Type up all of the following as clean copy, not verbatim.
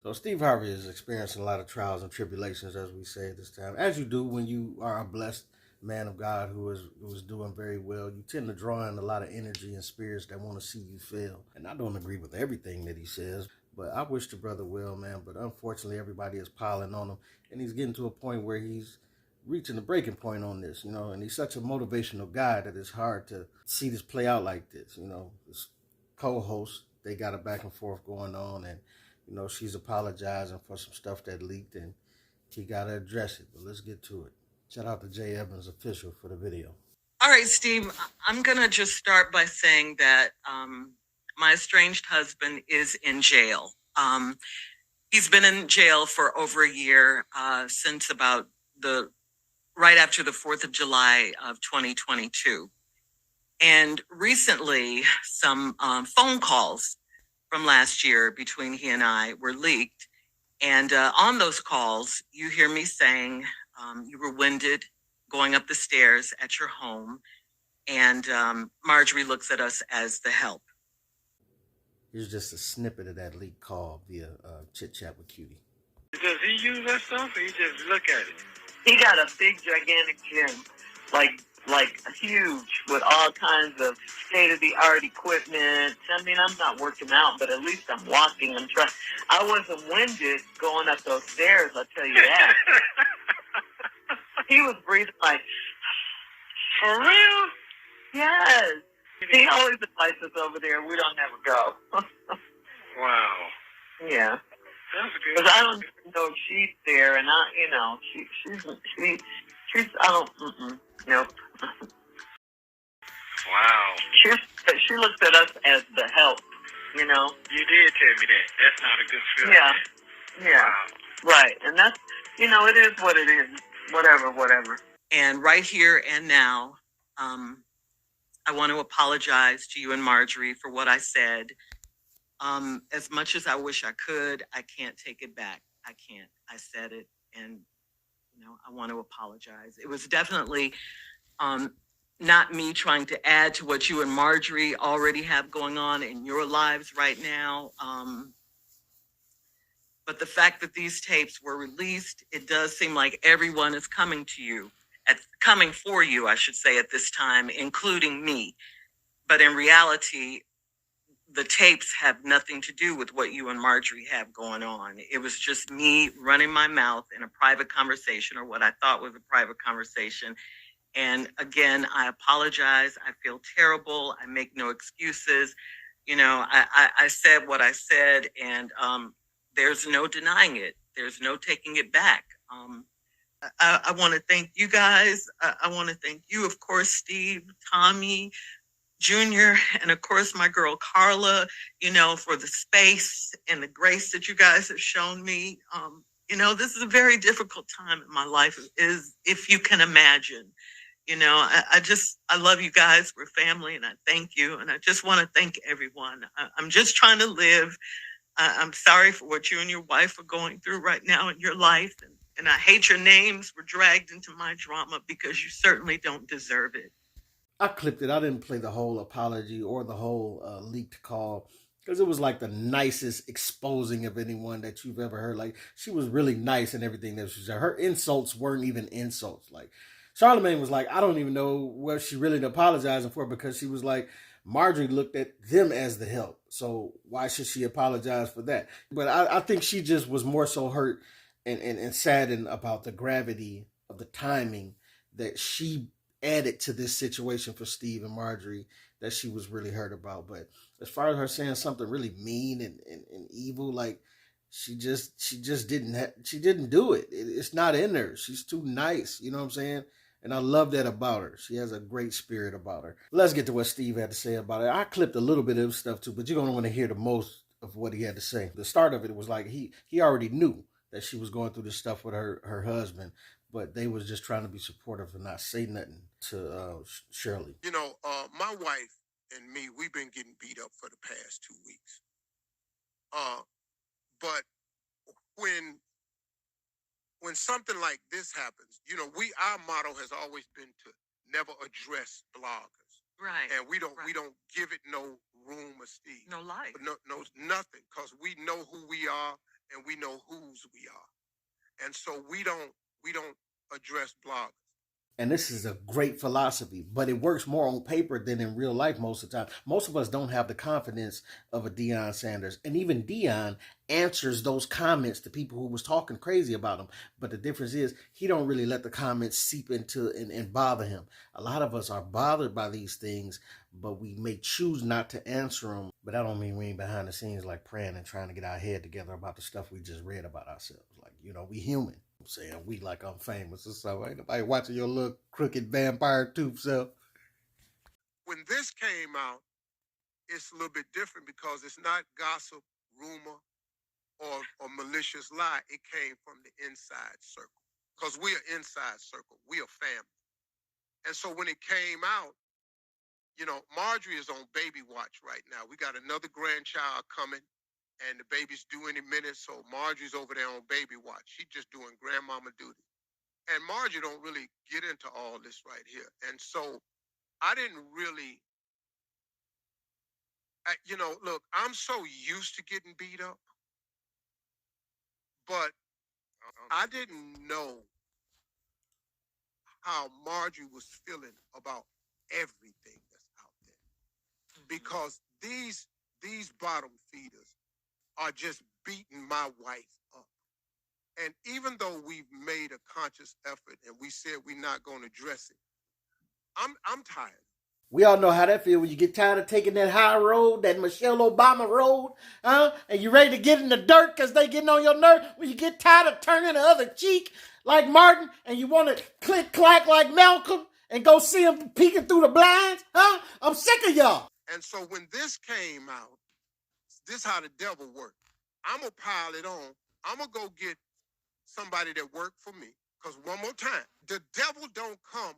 So Steve Harvey is experiencing a lot of trials and tribulations, as we say at this time, as you do when you are a blessed man of God who is doing very well. You tend to draw in a lot of energy and spirits that want to see you fail. And I don't agree with everything that he says, but I wish the brother well, man. But unfortunately, everybody is piling on him, and he's getting to a point where he's reaching the breaking point on this, and he's such a motivational guy that it's hard to see this play out like this. His co-host, they got a back and forth going on, and she's apologizing for some stuff that leaked, and he got to address it. But let's get to it. Shout out to Jay Evans official for the video. All right, Steve, I'm going to just start by saying that my estranged husband is in jail. He's been in jail for over a year, since about right after the 4th of July of 2022. And recently, some phone calls from last year between he and I were leaked. And on those calls, you hear me saying you were winded going up the stairs at your home. And Marjorie looks at us as the help. Here's just a snippet of that leak call via Chit Chat with Cutie. Does he use that stuff or he just look at it? He got a big, gigantic gym, like huge, with all kinds of state-of-the-art equipment. I mean, I'm not working out, but at least I'm walking. I wasn't winded going up those stairs, I'll tell you that. He was breathing like, for real? yes. He always invites us over there. We don't ever go. Wow. Yeah. That's good. Because I don't know if she's there, and she's nope. Wow. She looks at us as the help, You did tell me that. That's not a good feeling. Yeah. Wow. Right. And that's, it is what it is. Whatever. And right here and now, I want to apologize to you and Marjorie for what I said. As much as I wish I could, I can't take it back. I can't. I said it, and I want to apologize. It was definitely not me trying to add to what you and Marjorie already have going on in your lives right now. But the fact that these tapes were released, it does seem like everyone is coming for you, I should say, at this time, including me. But in reality, the tapes have nothing to do with what you and Marjorie have going on. It was just me running my mouth in a private conversation, or what I thought was a private conversation. And again, I apologize. I feel terrible. I make no excuses. I said what I said, and there's no denying it. There's no taking it back. I want to thank you guys. I want to thank you, of course, Steve, Tommy, Junior, and of course my girl Carla, for the space and the grace that you guys have shown me. This is a very difficult time in my life, if you can imagine. I love you guys. We're family, and I thank you. And I just want to thank everyone. I'm just trying to live. I'm sorry for what you and your wife are going through right now in your life. And I hate your names were dragged into my drama, because you certainly don't deserve it. I clipped it. I didn't play the whole apology or the whole leaked call, because it was like the nicest exposing of anyone that you've ever heard. Like, she was really nice and everything that she said. Her insults weren't even insults. Like, Charlamagne was like, I don't even know what she really apologizing for, because she was like, Marjorie looked at them as the help. So why should she apologize for that? But I think she just was more so hurt and saddened about the gravity of the timing that she added to this situation for Steve and Marjorie, that she was really hurt about. But as far as her saying something really mean and evil, like, she just didn't do it. It's not in her. She's too nice. You know what I'm saying? And I love that about her. She has a great spirit about her. Let's get to what Steve had to say about it. I clipped a little bit of stuff too, but you're going to want to hear the most of what he had to say. The start of it was like he already knew that she was going through this stuff with her husband, but they was just trying to be supportive and not say nothing to Shirley. My wife and me, we've been getting beat up for the past 2 weeks. But when something like this happens, our motto has always been to never address bloggers. Right. And we don't give it no room or steam. No life. No, nothing, because we know who we are. and we know whose we are. And so we don't address bloggers. And this is a great philosophy, but it works more on paper than in real life most of the time. Most of us don't have the confidence of a Deion Sanders, and even Deion answers those comments to people who was talking crazy about him. But the difference is he don't really let the comments seep into and bother him. A lot of us are bothered by these things, but we may choose not to answer them. But I don't mean we ain't behind the scenes like praying and trying to get our head together about the stuff we just read about ourselves. Like, we human. I'm saying we like I'm famous or so. Ain't nobody watching your little crooked vampire tooth self. When this came out, it's a little bit different because it's not gossip, rumor, or malicious lie. It came from the inside circle. Because we're inside circle. We are family. And so when it came out, Marjorie is on baby watch right now. We got another grandchild coming, and the baby's due any minute. So Marjorie's over there on baby watch. She's just doing grandmama duty. And Marjorie don't really get into all this right here. And so I didn't really, look, I'm so used to getting beat up, but I didn't know how Marjorie was feeling about everything that's out there. Because these bottom feeders are just beating my wife up. And even though we've made a conscious effort and we said we're not going to address it, I'm tired. We all know how that feels when you get tired of taking that high road, that Michelle Obama road, huh? And you ready to get in the dirt because they getting on your nerve. When you get tired of turning the other cheek like Martin and you want to click clack like Malcolm and go see him peeking through the blinds, huh? I'm sick of y'all. And so when this came out, this how the devil worked. I'm going to pile it on. I'm going to go get somebody that worked for me. Because one more time, the devil don't come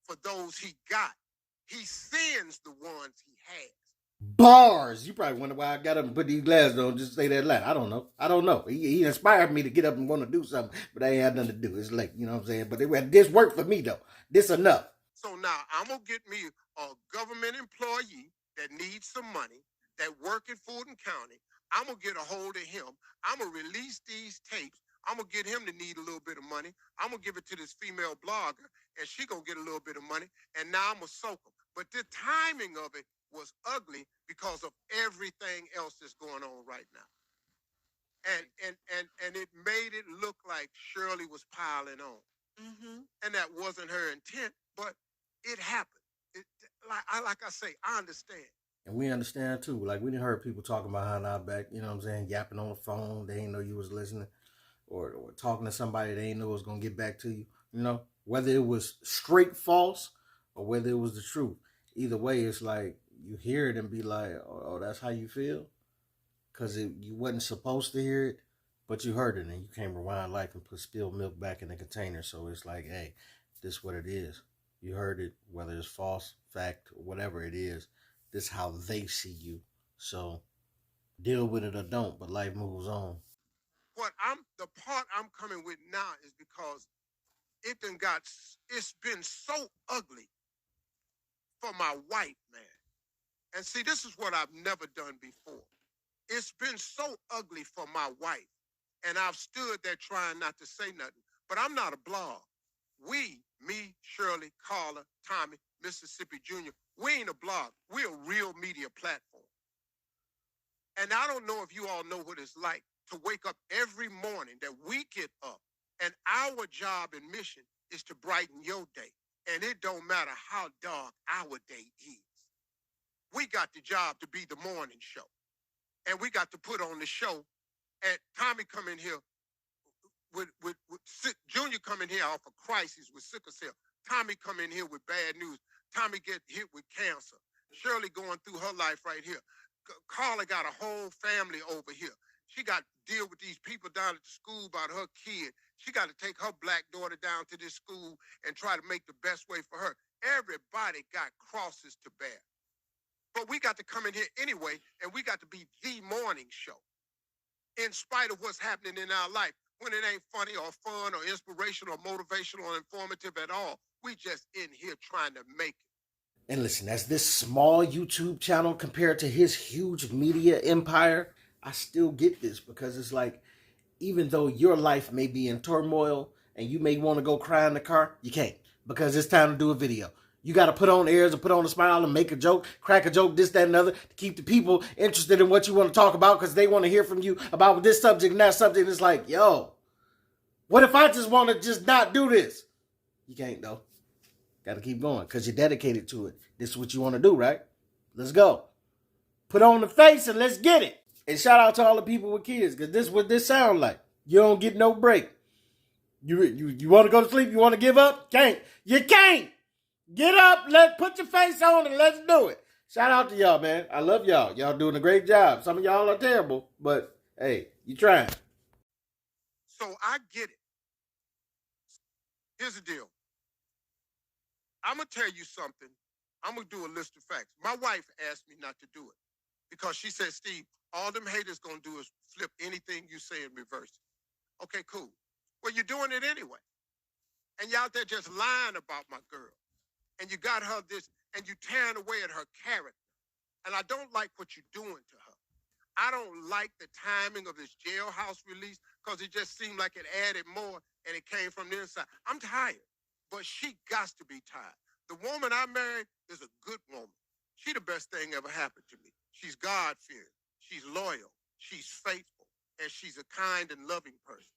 for those he got. He sends the ones he has. Bars. You probably wonder why I got up and put these glasses on just to say that line. I don't know. He inspired me to get up and want to do something, but I ain't had nothing to do. It's late, you know what I'm saying? But this worked for me, though. This enough. So now I'm going to get me a government employee that needs some money, that work in Fulton County. I'm going to get a hold of him. I'm going to release these tapes. I'm going to get him to need a little bit of money. I'm going to give it to this female blogger, and she going to get a little bit of money, and now I'm going to soak them. But the timing of it was ugly because of everything else that's going on right now. And it made it look like Shirley was piling on. Mm-hmm. And that wasn't her intent, but it happened. Like I say, I understand. And we understand too. Like we didn't heard people talking behind our back, you know what I'm saying, yapping on the phone. They didn't know you was listening. Or talking to somebody they didn't know was gonna get back to you. Whether it was straight false or whether it was the truth. Either way, it's like you hear it and be like, oh that's how you feel? Because you wasn't supposed to hear it, but you heard it and you can't rewind life and put spilled milk back in the container. So it's like, hey, this is what it is. You heard it, whether it's false, fact, or whatever it is. This is how they see you. So deal with it or don't, but life moves on. The part I'm coming with now is because it's been so ugly for my wife, man. And see, this is what I've never done before. It's been so ugly for my wife. And I've stood there trying not to say nothing. But I'm not a blog. Me, Shirley, Carla, Tommy, Mississippi Jr., we ain't a blog. We're a real media platform. And I don't know if you all know what it's like to wake up every morning that we get up and our job and mission is to brighten your day. And it don't matter how dark our day is. We got the job to be the morning show. And we got to put on the show. And Tommy come in here with Junior come in here off of crisis with sickle cell. Tommy come in here with bad news. Tommy get hit with cancer. Shirley going through her life right here. Carla got a whole family over here. She got to deal with these people down at the school about her kid. She got to take her black daughter down to this school and try to make the best way for her. Everybody got crosses to bear. But we got to come in here anyway, and we got to be the morning show. In spite of what's happening in our life, when it ain't funny or fun or inspirational or motivational or informative at all, we just in here trying to make it. And listen, as this small YouTube channel compared to his huge media empire, I still get this because it's like even though your life may be in turmoil and you may want to go cry in the car, you can't because it's time to do a video. You got to put on airs and put on a smile and make a joke, crack a joke, this, that, and other, to keep the people interested in what you want to talk about because they want to hear from you about this subject and that subject. It's like, yo, what if I just want to just not do this? You can't, though. Got to keep going because you're dedicated to it. This is what you want to do, right? Let's go. Put on the face and let's get it. And shout out to all the people with kids because this is what this sound like. You don't get no break. You want to go to sleep? You want to give up? Can't. You can't. Get up, put your face on and let's do it. Shout out to y'all, man. I love y'all. Y'all doing a great job. Some of y'all are terrible, but hey, you trying. So I get it. Here's the deal. I'm going to tell you something. I'm going to do a list of facts. My wife asked me not to do it because she said, Steve, all them haters going to do is flip anything you say and reverse it. Okay, cool. Well, you're doing it anyway. And you out there just lying about my girl. And you got her this, and you tearing away at her character. And I don't like what you're doing to her. I don't like the timing of this jailhouse release because it just seemed like it added more and it came from the inside. I'm tired, but she got to be tired. The woman I married is a good woman. She the best thing ever happened to me. She's God-fearing. She's loyal. She's faithful. And she's a kind and loving person.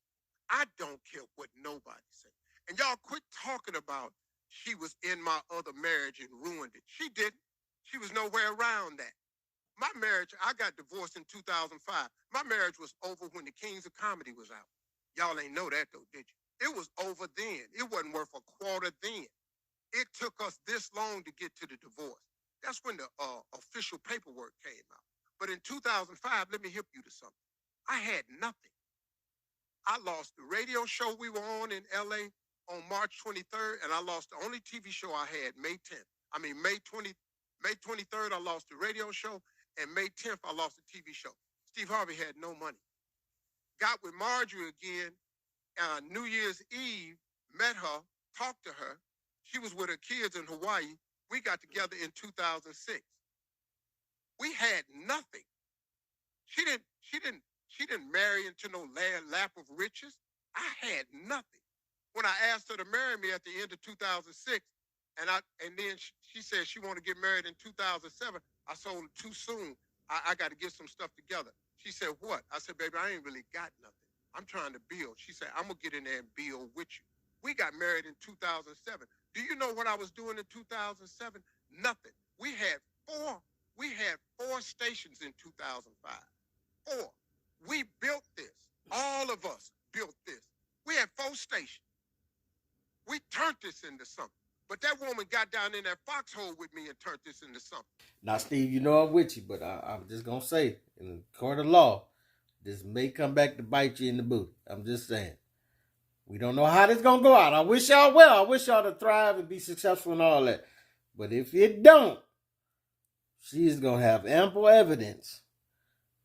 I don't care what nobody says. And y'all quit talking about she was in my other marriage and ruined it. She didn't. She was nowhere around that. My marriage, I got divorced in 2005. My marriage was over when the Kings of Comedy was out. Y'all ain't know that though, did you? It was over then. It wasn't worth a quarter then. It took us this long to get to the divorce. That's when the official paperwork came out. But in 2005, let me hip you to something. I had nothing. I lost the radio show we were on in LA on March 23rd, and I lost the only TV show I had May 23rd, I lost the radio show, and May 10th, I lost the TV show. Steve Harvey had no money. Got with Marjorie again, New Year's Eve, met her, talked to her. She was with her kids in Hawaii. We got together in 2006. We had nothing. She didn't marry into no lap of riches. I had nothing. When I asked her to marry me at the end of 2006, and then she said she wanted to get married in 2007, I sold it too soon. I got to get some stuff together. She said, what? I said, baby, I ain't really got nothing. I'm trying to build. She said, I'm going to get in there and build with you. We got married in 2007. Do you know what I was doing in 2007? Nothing. We had four stations in 2005. Four. We built this. All of us built this. We had 4 stations. We turned this into something. But that woman got down in that foxhole with me and turned this into something. Now, Steve, you know I'm with you, but I'm just going to say, in the court of law, this may come back to bite you in the booty. I'm just saying. We don't know how this going to go out. I wish y'all well. I wish y'all to thrive and be successful and all that. But if it don't, she's going to have ample evidence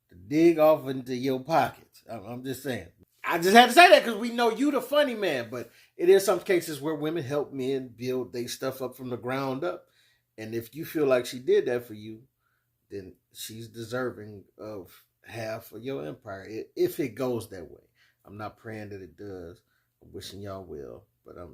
to dig off into your pockets. I'm just saying. I just had to say that because we know you the funny man, but it is some cases where women help men build their stuff up from the ground up. And if you feel like she did that for you, then she's deserving of half of your empire, if it goes that way. I'm not praying that it does. I'm wishing y'all well, but I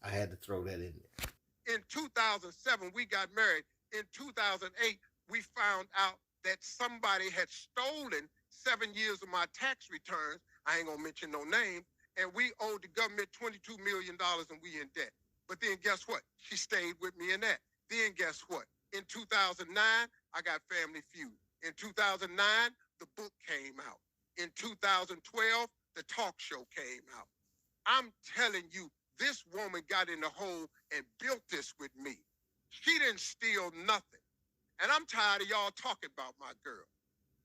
had to throw that in there. In 2007, we got married. In 2008, we found out that somebody had stolen 7 years of my tax returns. I ain't gonna mention no names. And we owed the government $22 million and we in debt. But then guess what? She stayed with me in that. Then guess what? In 2009, I got Family Feud. In 2009, the book came out. In 2012, the talk show came out. I'm telling you, this woman got in the hole and built this with me. She didn't steal nothing. And I'm tired of y'all talking about my girl.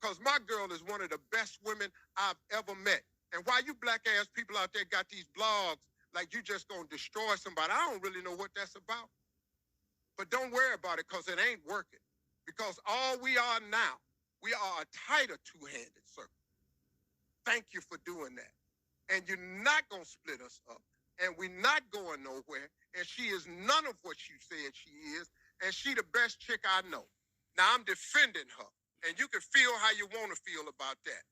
Because my girl is one of the best women I've ever met. And why you black-ass people out there got these blogs like you just gonna destroy somebody, I don't really know what that's about. But don't worry about it because it ain't working. Because all we are now, we are a tighter two-handed circle. Thank you for doing that. And you're not gonna split us up. And we're not going nowhere. And she is none of what you said she is. And she the best chick I know. Now I'm defending her. And you can feel how you want to feel about that.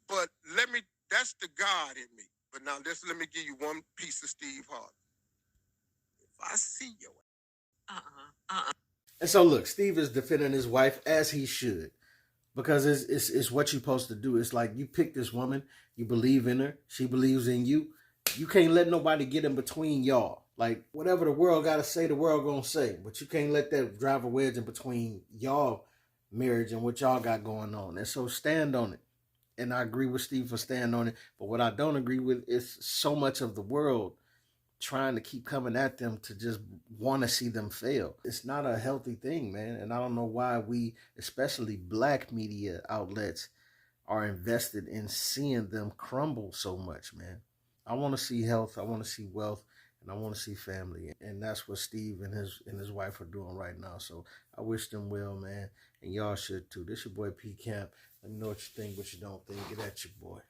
But let me That's the God in me. But now let me give you one piece of Steve Harvey. If I see your And so look, Steve is defending his wife as he should. Because it's what you're supposed to do. It's like you pick this woman, you believe in her, she believes in you. You can't let nobody get in between y'all. Like whatever the world gotta say, the world gonna say. But you can't let that drive a wedge in between y'all marriage and what y'all got going on. And so stand on it. And I agree with Steve for standing on it. But what I don't agree with is so much of the world trying to keep coming at them to just want to see them fail. It's not a healthy thing, man. And I don't know why we, especially black media outlets, are invested in seeing them crumble so much, man. I want to see health, I want to see wealth, and I want to see family. And that's what Steve and his wife are doing right now. So I wish them well, man. And y'all should too. This your boy P Camp. Let me know what you think, what you don't think. Get at your boy.